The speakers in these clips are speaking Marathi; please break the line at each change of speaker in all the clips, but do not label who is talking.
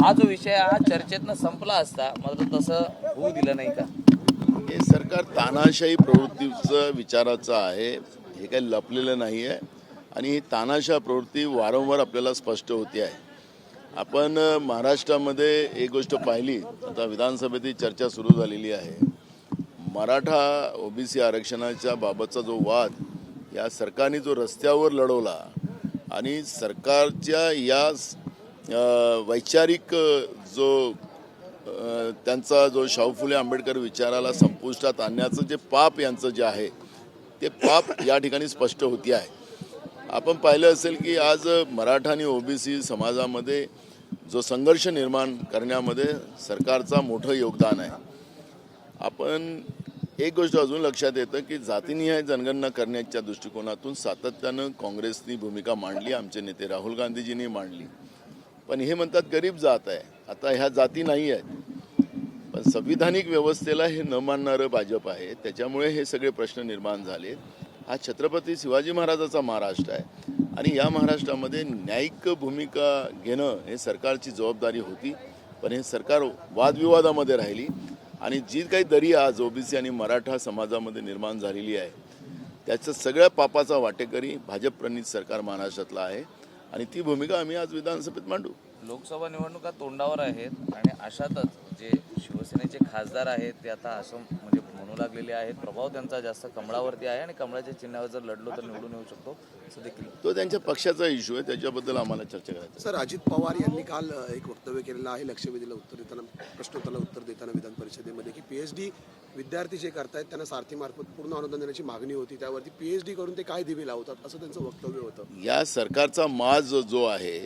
हा जो विषय हा चर्चेतनं संपला असता, मात्र तसं होऊ दिलं नाही का?
हे सरकार तानाशाही प्रवृत्तीचं विचाराचं आहे, हे काही लपलेलं नाही आहे. आणि ही तानाशाह प्रवृत्ती वारंवार आपल्याला स्पष्ट होते आहे. आपण महाराष्ट्रामध्ये एक गोष्ट पाहिली, आता विधानसभेत चर्चा सुरू झालेली आहे. मराठा ओबीसी आरक्षणाच्या बाबतचा जो वाद या सरकारने जो रस्त्यावर लढवला आणि सरकारच्या या वैचारिक जो त्यांचा जो शाहू फुले आंबेडकर विचाराला संपुष्टात आणण्याचं जे पाप यांचं जे आहे ते पाप या ठिकाणी स्पष्ट होते आहे. आपण पाहिलं असेल की आज मराठा आणि ओबीसी समाजामध्ये जो संघर्ष निर्माण करण्यामध्ये सरकारचा मोठं योगदान आहे. आपण एक गोष्ट अजून लक्षात येतं की जातीनिहाय जनगणना करण्याच्या दृष्टिकोनातून सातत्यानं काँग्रेसनी भूमिका मांडली, आमचे नेते राहुल गांधीजींनी मांडली. पण हे म्हणतात गरीब जात आहे, आता ह्या जाती नाही आहेत. पण संविधानिक व्यवस्थेला हे न मानणारं भाजप आहे, त्याच्यामुळे हे सगळे प्रश्न निर्माण झाले. हा छत्रपती शिवाजी महाराजाचा महाराष्ट्र आहे आणि या महाराष्ट्रामध्ये न्यायिक भूमिका घेणं हे सरकारची जबाबदारी होती. पण हे सरकार वादविवादामध्ये राहिली आणि जी काही दरी आज ओबीसी आणि मराठा समाजामध्ये निर्माण झालेली आहे त्याचं सगळ्या पापाचा वाटेकरी भाजप प्रणित सरकार महाराष्ट्रातलं आहे आणि ती भूमिका आम्ही आज विधानसभेत मांडू.
लोकसभा निवडणुका तोंडावर आहेत आणि अशातच जे शिवसेनेचे खासदार आहेत ते आता असं म्हणजे म्हणू लागलेले आहेत, प्रभाव त्यांचा जास्त कमळावरती आहे आणि कमळाच्या चिन्हावर जर लढलो तर निवडून येऊ शकतो असं देखील.
तो त्यांच्या पक्षाचा इश्यू आहे, त्याच्याबद्दल आम्हाला चर्चा करायचं.
सर, अजित पवार यांनी काल एक वक्तव्य केलेलं आहे लक्षवेधीला उत्तर देताना, प्रश्नोत्तराला उत्तर देताना विधान परिषदेमध्ये, की पीएचडी विद्यार्थी जे करतायत त्यांना सारथीमार्फत पूर्ण अनुदान देण्याची मागणी होती, त्यावरती पीएचडी करून ते काय दिवे लावतात असं त्यांचं वक्तव्य होतं.
या सरकारचा माज जो आहे,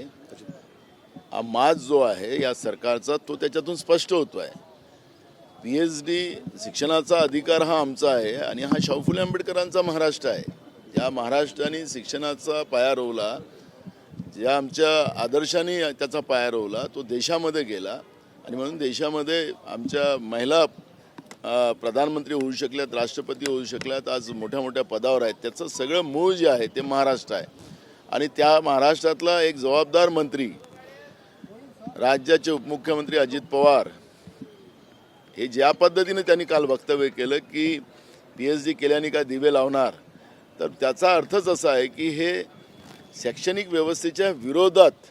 हा माज जो आहे या सरकारचा, तो त्याच्यातून स्पष्ट होतो आहे. पीएचडी शिक्षणाचा अधिकार हा आमचा आहे आणि हा शाहू फुले आंबेडकरांचा महाराष्ट्र आहे. या महाराष्ट्राने शिक्षणाचा पाया रोवला, ज्या आमच्या आदर्शाने त्याचा पाया रोवला, तो देशामध्ये गेला आणि म्हणून देशामध्ये आमच्या महिला प्रधानमंत्री होऊ शकल्यात, राष्ट्रपती होऊ शकल्यात, आज मोठ्या मोठ्या पदावर आहेत. त्याचं सगळं मूळ जे आहे ते महाराष्ट्र आहे आणि त्या महाराष्ट्रातला एक जबाबदार मंत्री, राज्याचे उपमुख्यमंत्री अजित पवार, हे ज्या पद्धतीने त्यांनी काल वक्तव्य केलं की पीएचडी केल्याने काय दिवे लावणार, तर त्याचा अर्थच असा आहे की हे शैक्षणिक व्यवस्थेच्या विरोधात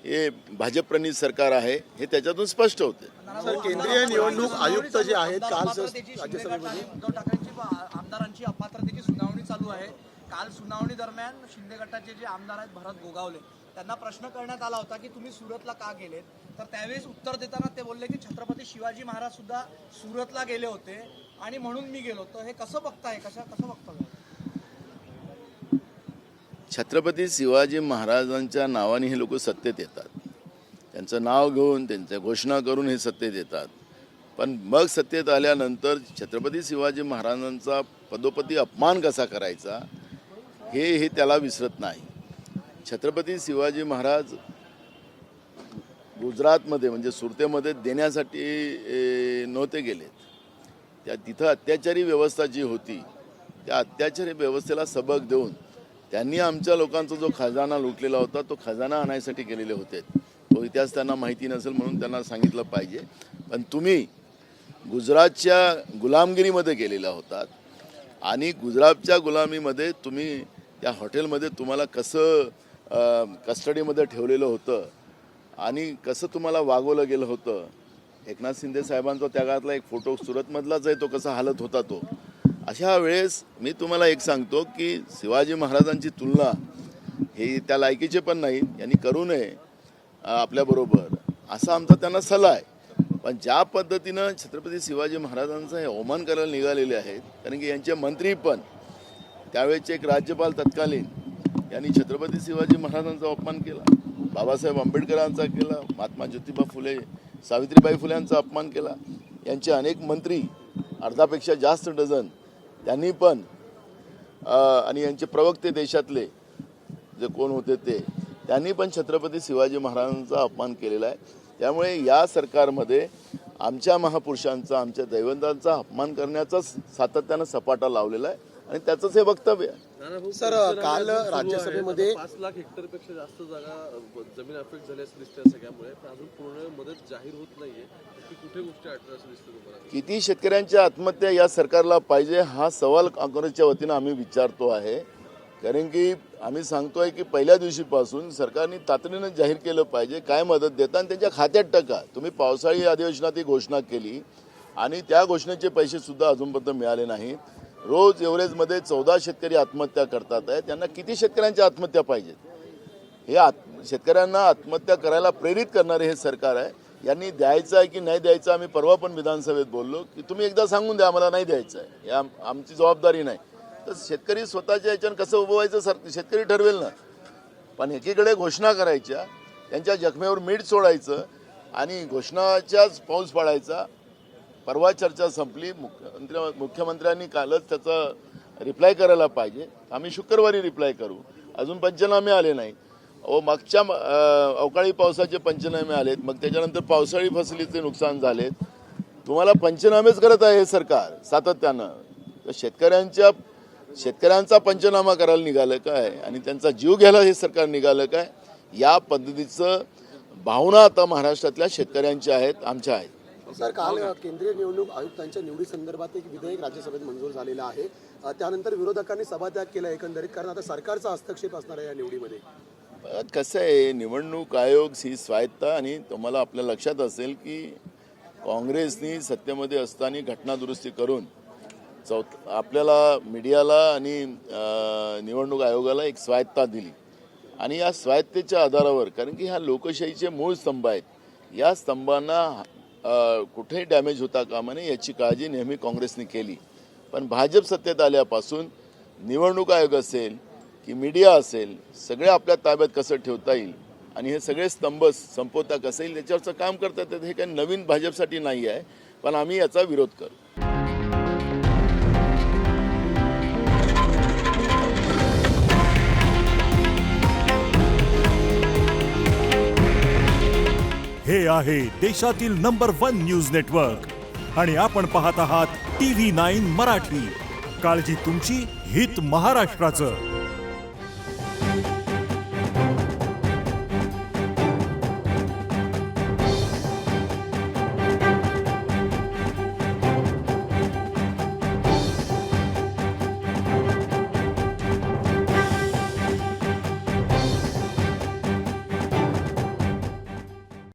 हे भाजप प्रणित सरकार आहे, हे त्याच्यातून स्पष्ट होते.
सर, केंद्रीय निवडणूक आयुक्त जे आहेत काल राज्यसभेमध्ये
उद्धव ठाकरेंची आमदारांची अपात्रतेची सुनावणी चालू आहे. काल सुनावणी दरम्यान शिंदे गटाचे जे आमदार आहेत भरत गोगावले, त्यांना प्रश्न करण्यात आला होता की तुम्ही सुरतला का गेलेत, तर त्यावेळेस उत्तर देताना ते बोलले की छत्रपती शिवाजी महाराज सुद्धा सुरतला गेले होते आणि म्हणून मी गेलो. तर हे कसं बघताय, कसं बघताय?
छत्रपती शिवाजी महाराजांच्या नावाने हे लोक सत्तेत येतात, त्यांचं नाव घेऊन त्यांच्या घोषणा करून हे सत्तेत येतात. पण मग सत्तेत आल्यानंतर छत्रपती शिवाजी महाराजांचा पदोपदी अपमान कसा करायचा हे त्याला विसरत नाही. छत्रपती शिवाजी महाराज गुजरातमध्ये म्हणजे सुरतेमध्ये देण्यासाठी नव्हते गेलेत. त्या तिथं अत्याचारी व्यवस्था जी होती त्या अत्याचारी व्यवस्थेला सबक देऊन त्यांनी आमच्या लोकांचा जो खजाना लुटलेला होता तो खजाना आणायसाठी गेलेले होते. तो इतिहास त्यांना माहिती नसेल म्हणून त्यांना सांगितलं पाहिजे. पण तुम्ही गुजरातच्या गुलामगिरीमध्ये गेलेला होतात आणि गुजरातच्या गुलामीमध्ये तुम्ही त्या हॉटेलमध्ये तुम्हाला कसं कस्टडीमध्ये ठेवलेलं होतं आणि कसं तुम्हाला वागवलं गेलं होतं. एकनाथ शिंदे साहेबांचा त्या काळातला एक फोटो सुरतमधलाच आहे, तो कसा हालत होता तो. अशा वेळेस मी तुम्हाला एक सांगतो की शिवाजी महाराजांची तुलना हे त्या लायकीचे पण नाही, यांनी करू नये आपल्याबरोबर, असा आमचा त्यांना सल्ला आहे. पण ज्या पद्धतीनं छत्रपती शिवाजी महाराजांचा हे अवमान करायला निघालेले आहेत, कारण की यांचे मंत्री पण त्यावेळेचे एक राज्यपाल तत्कालीन यांनी छत्रपती शिवाजी महाराजांचा अपमान केला, बाबासाहेब आंबेडकरांचा केला, महात्मा ज्योतिबा फुले, सावित्रीबाई फुले यांचा अपमान केला. यांचे अनेक मंत्री, अर्धापेक्षा जास्त डझन, त्यांनी पण आणि यांचे प्रवक्ते देशातले जे कोण होते त्यांनी पण छत्रपती शिवाजी महाराजांचा अपमान केलेला आहे. त्यामुळे या सरकारमध्ये आमच्या महापुरुषांचा, आमच्या दैवतांचा अपमान करण्याचाच सातत्यानं सपाटा लावलेला आहे आणि त्याचंच हे वक्तव्य आहे.
सर काल राज्यसभेमध्ये
5 लाख हेक्टरपेक्षा जास्त जागा जमीन अफेक्ट झाली असं दिसते सगळ्यामुळे पण अजून पूर्ण मदत जाहीर होत नाहीये की कुठे गोष्टी अडथळा असं दिसतं तुम्हाला?
किती शेतकऱ्यांच्या आत्महत्या या सरकारला पाहिजे हा सवाल काँग्रेसच्या वतीनं आम्ही विचारतो आहे. कारण की आम्ही सांगतोय की पहिल्या दिवशीपासून सरकारने तातडीनं जाहीर केलं पाहिजे काय मदत देता आणि त्यांच्या खात्यात टाका. तुम्ही पावसाळी अधिवेशनात ही घोषणा केली आणि त्या घोषणेचे पैसे सुद्धा अजूनपर्यंत मिळाले नाहीत. रोज एव्हरेजमध्ये 14 शेतकरी आत्महत्या करतात आहे. त्यांना किती शेतकऱ्यांच्या आत्महत्या पाहिजेत? हे शेतकऱ्यांना आत्महत्या करायला प्रेरित करणारे हे सरकार आहे. यांनी द्यायचं आहे की नाही द्यायचं आम्ही परवा पण विधानसभेत बोललो की तुम्ही एकदा सांगून द्या आम्हाला नाही द्यायचं आहे. या आमची जबाबदारी नाही. तर शेतकरी स्वतःच्या याच्यानं कसं उभं व्हायचं शेतकरी ठरवेल ना. पण एकीकडे घोषणा करायच्या, त्यांच्या जखमेवर मीठ सोडायचं आणि घोषणाच्याच पाऊस पाडायचा. परवा चर्चा संपली. मुख्यमंत्र्यांनी कालच त्याचा रिप्लाय करायला पाहिजे. आम्ही शुक्रवारी रिप्लाय करू. अजून पंचनामे आले नाही. मागच्या अवकाळी पावसाचे पंचनामे आलेत, मग त्याच्यानंतर पावसाळी फसलीचे नुकसान झालेत. तुम्हाला पंचनामेच करत आहे हे सरकार सातत्यानं. तर शेतकऱ्यांचा पंचनामा करायला निघालं काय आणि त्यांचा जीव घ्यायला हे सरकार निघालं काय? या पद्धतीचं भावना आता महाराष्ट्रातल्या शेतकऱ्यांच्या आहेत, आमच्या आहेत.
सर काल केंद्रीय निवडणूक आयुक्तांच्या निवडी संदर्भात एक विधेयक राज्यसभेत मंजूर झालेलं आहे. त्यानंतर विरोधकांनी सभात्याग केला एकंदरीत, कारण आता सरकारचा हस्तक्षेप असणार आहे या निवडीमध्ये.
कसं आहे, निवडणूक आयोग ही स्वायत्ता आणि तुम्हाला आपल्या लक्षात असेल की काँग्रेसनी सत्तेमध्ये असताना घटनादुरुस्ती करून आपल्याला मीडियाला आणि निवडणूक आयोगाला एक स्वायत्ता दिली आणि या स्वायत्तेच्या आधारावर, कारण की ह्या लोकशाहीचे मूळ स्तंभ आहेत, या स्तंभांना कुठेही डॅमेज होता कामा नये याची काळजी नेहमी काँग्रेसने केली. पण भाजप सत्तेत आल्यापासून निवडणूक आयोग असेल की मीडिया असेल, सगळे आपल्या ताब्यात कसं ठेवता येईल आणि हे सगळे स्तंभ संपवता कसं येईल याच्यावरचं काम करतात. हे काही नवीन भाजपसाठी नाही आहे, पण आम्ही याचा विरोध करू.
हे आहे देशातील नंबर 1 न्यूज नेटवर्क आणि आपण पाहत आहात TV9 मराठी. काळजी तुमची, हित महाराष्ट्राचं.